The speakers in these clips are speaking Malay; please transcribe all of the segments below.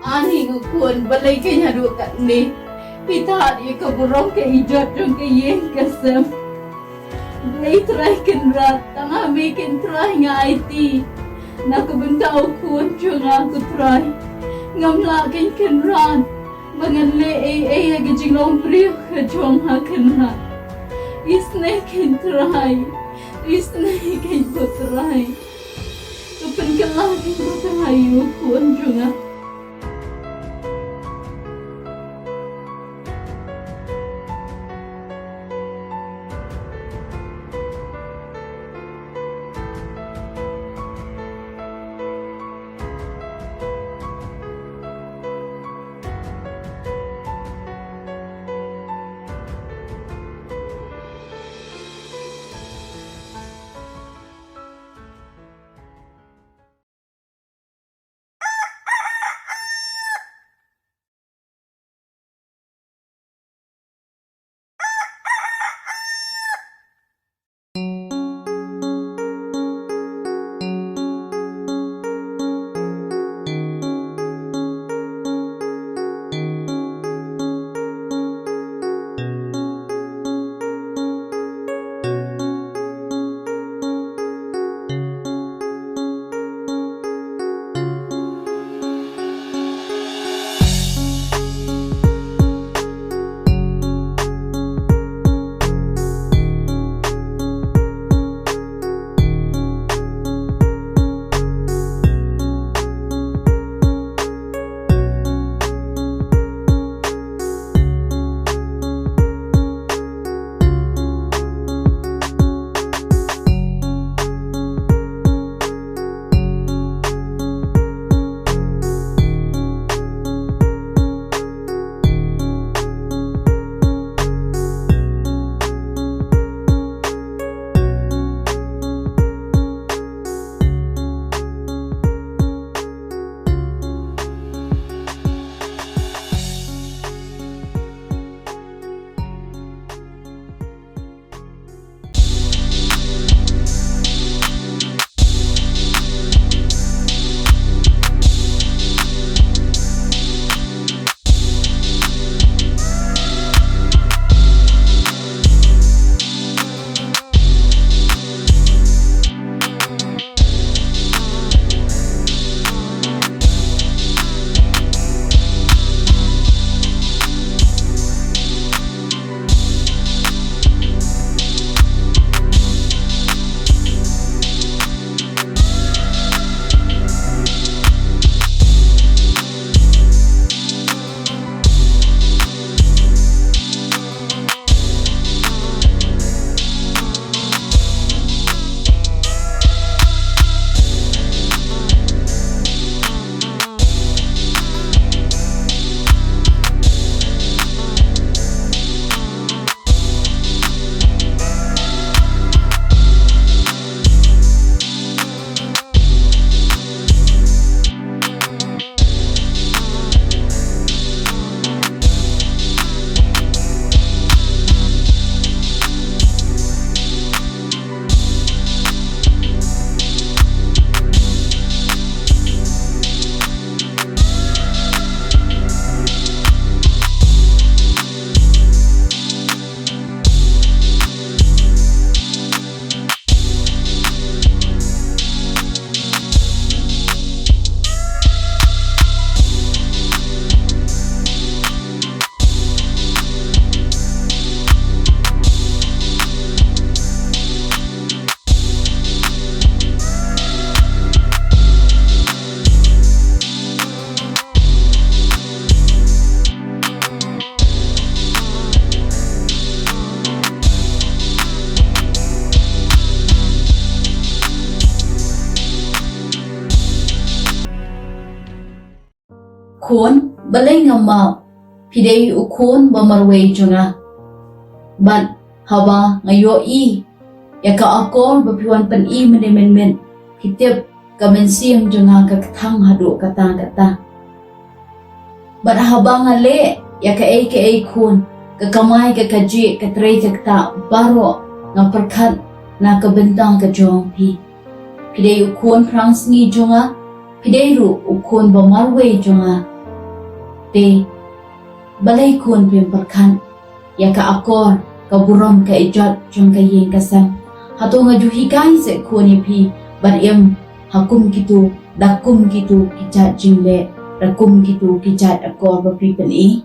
Ani ngukun balay kanya dukat ni. Pita dia keburung ke hijau jong ke yeng kesem. Balay try kenrat, tengah bikin try nga IT. Nak bentau kun jong aku try. Ngamlakin kenrat, mengenle ay gejinglong priuk ke jong ha kenrat. Isne kin try, isne kin ko try. Kapan kelakin ko try kun jong ha. Khôn balay ngama pidei u khôn bamarwe junga ban hawa ngayo I yaka akor bapiwan pan I men hitip kamen siang junga kakthang hadu kata ban haba ngale yaka ai khôn kakamay kakaji katrei kakta baro nga perkhat na kabentang ka jong pidei u khôn prangs ngi junga pidei ru u khôn bamarwe junga Te balay kun pim perkan ya ka akor ka buram ka ijat jong ka yen kasam hato nga juhigai se kun pi ban em hakum gitu dakum gitu kicat jingle rakum gitu kicat akor bapi pen i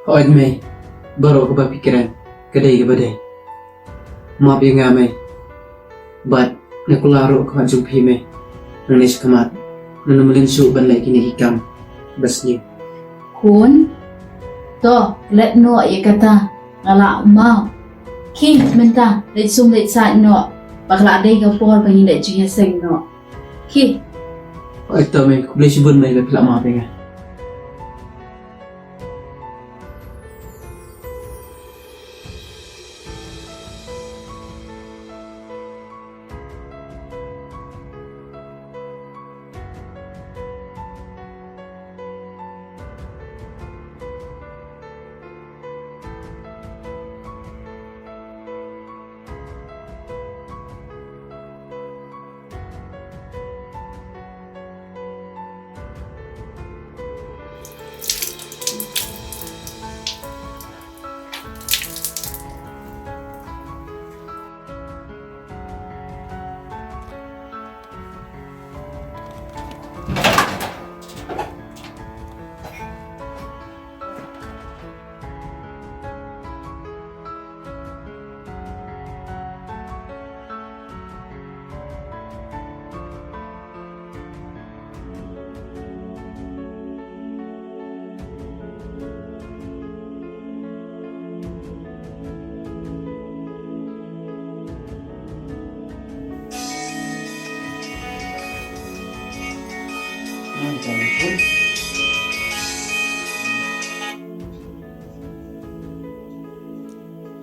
Oid Mei, baru aku berpikiran kedai ke badai. Maaf ya ngah Mei, but nak laru aku jumpi Mei, nanis kamat, nanumelin su ban lagi ni hikam, basnya. kun to let no ya kata ngala ma ki menta let sum let sa no bakla dai ka por bang inde jinga seng no ki Oid tu Mei, aku boleh sibun Mei lepas maaf ya ngah.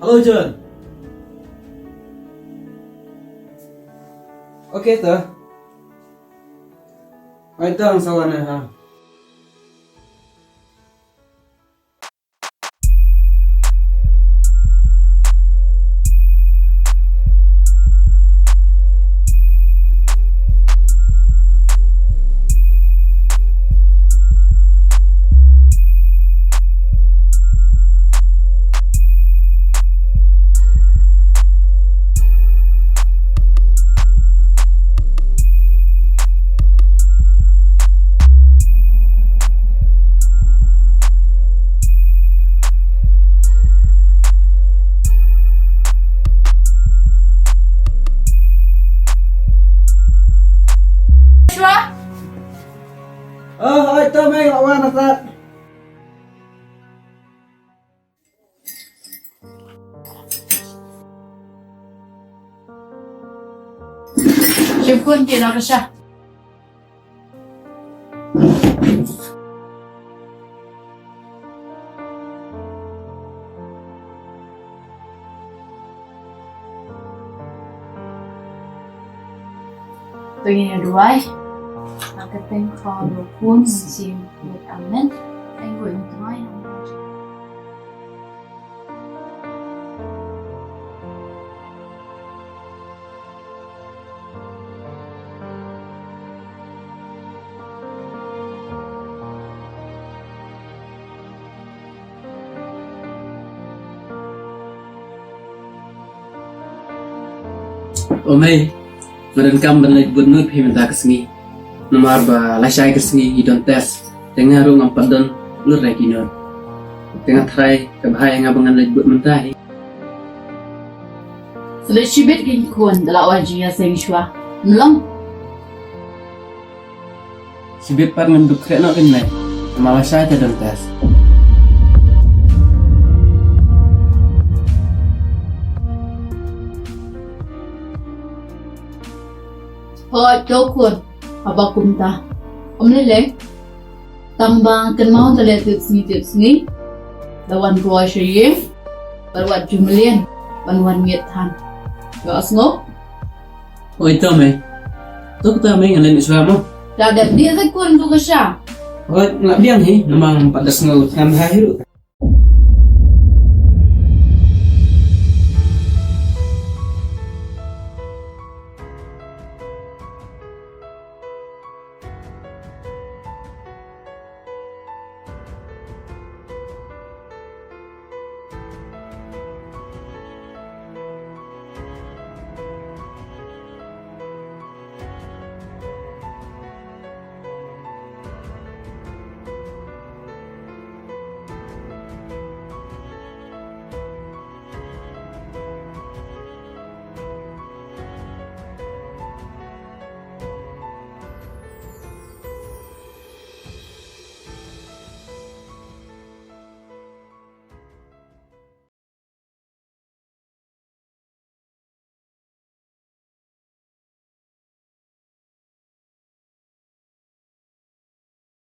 Halo John. Oke toh. Itu ang sawana ha. Oh, itu Mei lawan Ustaz. Syukun kina kasya Tungin yang dua Nakating kalau pun si buat amen Ay gue yung tengah yang Oh Mei, madan kam ban lagi buat nup himen tak kesengi. Nomor ba lasai kesengi hidon tes. Tengah ru ngam padon lur lagi no. Tengah try kabahaya ngabangan lagi buat mentahi. Sudah cibit kin kun dalam wajib ya seng shua Melang Sibit par ngam duk krek no kan Mei. Nama lasai hidon tes. Hoi dokun apa kumta leleng tambah kan mau terlihat tips ni lawan keluar syariah berbuat jumlian wan miatan gak asngop Oh itu Mei. Tu kita Mei ngalen Islam mo. dah ada dia sekun tu kesya Oh nak biang hi, namang 14 ngau kan hahiru.